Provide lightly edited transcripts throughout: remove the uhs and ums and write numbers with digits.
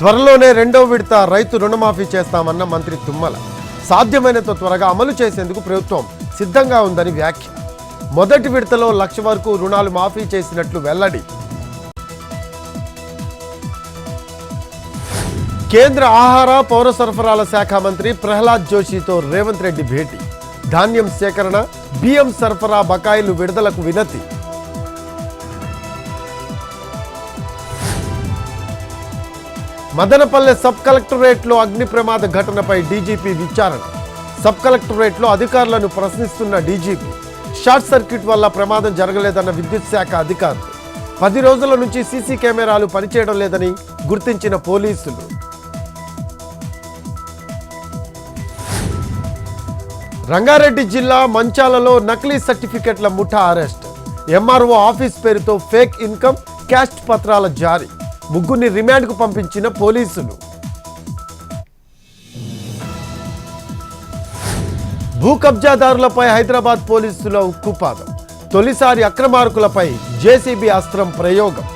త్వరలోనే రెండో విడత రైతు రుణమాఫీ చేస్తామన్న మంత్రి తుమ్మల. సాధ్యమైనంత త్వరగా అమలు చేసేందుకు ప్రభుత్వం సిద్ధంగా ఉందని వ్యాఖ్య. మొదటి విడతలో 1,00,000 వరకు రుణాలు మాఫీ చేసినట్లు వెల్లడి. కేంద్ర ఆహార పౌర సరఫరాల శాఖ మంత్రి ప్రహ్లాద్ జోషితో రేవంత్ రెడ్డి భేటీ. ధాన్యం సేకరణ, బియ్యం సరఫరా బకాయిలు విడుదలకు వినతి. మదనపల్లె సబ్ కలెక్టరేట్లో అగ్ని ప్రమాద ఘటనపై డీజీపీ విచారణ. సబ్ కలెక్టరేట్లో అధికారులను ప్రశ్నిస్తున్న డీజీపీ. షార్ట్ సర్క్యూట్ వల్ల ప్రమాదం జరగలేదన్న విద్యుత్ శాఖ అధికారులు. 10 రోజుల నుంచి సీసీ కెమెరాలు పనిచేయడం లేదని గుర్తించిన పోలీసులు. రంగారెడ్డి జిల్లా మంచాలలో నకిలీ సర్టిఫికెట్ల ముఠా అరెస్ట్. ఎంఆర్ఓ ఆఫీస్ పేరుతో ఫేక్ ఇన్కమ్, క్యాస్ట్ పత్రాల జారీ. 3 రిమాండ్కు పంపించిన పోలీసులు. భూ కబ్జాదారులపై హైదరాబాద్ పోలీసుల ఉక్కుపాదం. తొలిసారి అక్రమార్కులపై జేసీబీ అస్త్రం ప్రయోగం.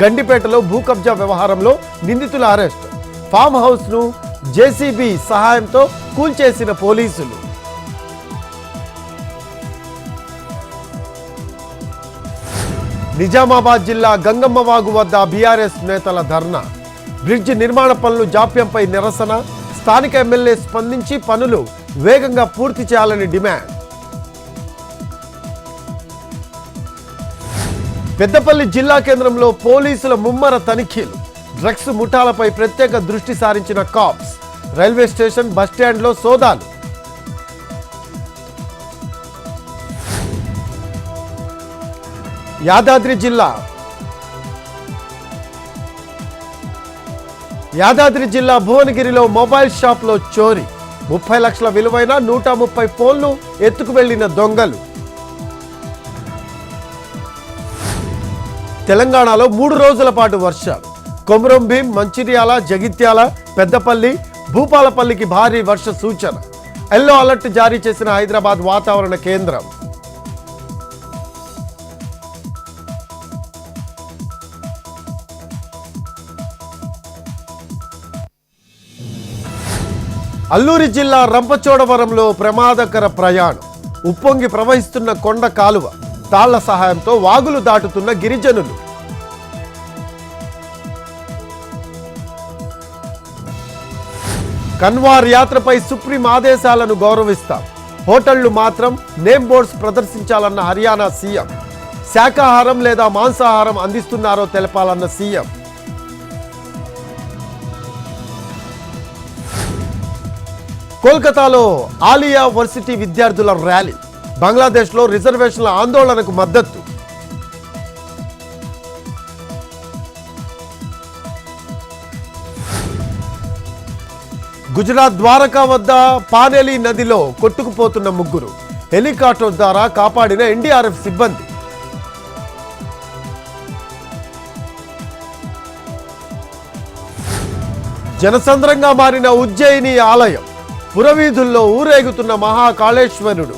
గండిపేటలో భూ కబ్జా వ్యవహారంలో నిందితుల అరెస్ట్. ఫామ్ హౌస్ ను జేసీబీ సహాయంతో కూల్చేసిన పోలీసులు. నిజామాబాద్ జిల్లా గంగమ్మవాగు వద్ద బీఆర్ఎస్ నేతల ధర్నా. బ్రిడ్జ్ నిర్మాణ పనులు జాప్యంపై నిరసన. స్థానిక ఎమ్మెల్యే స్పందించి పనులు వేగంగా పూర్తి చేయాలని డిమాండ్. పెద్దపల్లి జిల్లా కేంద్రంలో పోలీసుల ముమ్మర తనిఖీలు. డ్రగ్స్ ముఠాలపై ప్రత్యేక దృష్టి సారించిన కాప్స్. రైల్వే స్టేషన్, బస్టాండ్లో సోదాలు. యాదాద్రి జిల్లా భువనగిరిలో మొబైల్ షాప్లో చోరీ. 30 లక్షల విలువైన 130 ఫోన్లు ఎత్తుకు వెళ్లిన దొంగలు. తెలంగాణలో 3 రోజుల పాటు వర్షాలు. కొమురం భీం, మంచిర్యాల, జగిత్యాల, పెద్దపల్లి, భూపాలపల్లికి భారీ వర్ష సూచన. ఎల్లో అలర్ట్ జారీ చేసిన హైదరాబాద్ వాతావరణ కేంద్రం. అల్లూరి జిల్లా రంపచోడవరంలో ప్రమాదకర ప్రయాణం. ఉప్పొంగి ప్రవహిస్తున్న కొండ కాలువ. తాళ్ల సహాయంతో వాగులు దాటుతున్న గిరిజనులు. కన్వార్ యాత్రపై సుప్రీం ఆదేశాలను గౌరవిస్తాం. హోటళ్లు మాత్రం నేమ్ బోర్డ్స్ ప్రదర్శించాలన్న హర్యానా సీఎం. శాకాహారం లేదా మాంసాహారం అందిస్తున్నారో తెలపాలన్న సీఎం. కోల్కతాలో ఆలియా వర్సిటీ విద్యార్థుల ర్యాలీ. బంగ్లాదేశ్లో రిజర్వేషన్ల ఆందోళనకు మద్దతు. గుజరాత్ ద్వారకా వద్ద పానేలి నదిలో కొట్టుకుపోతున్న 3. హెలికాప్టర్ ద్వారా కాపాడిన ఎన్డీఆర్ఎఫ్ సిబ్బంది. జనసంద్రంగా మారిన ఉజ్జయిని ఆలయం. పురవీధుల్లో ఊరేగుతున్న మహాకాళేశ్వరుడు.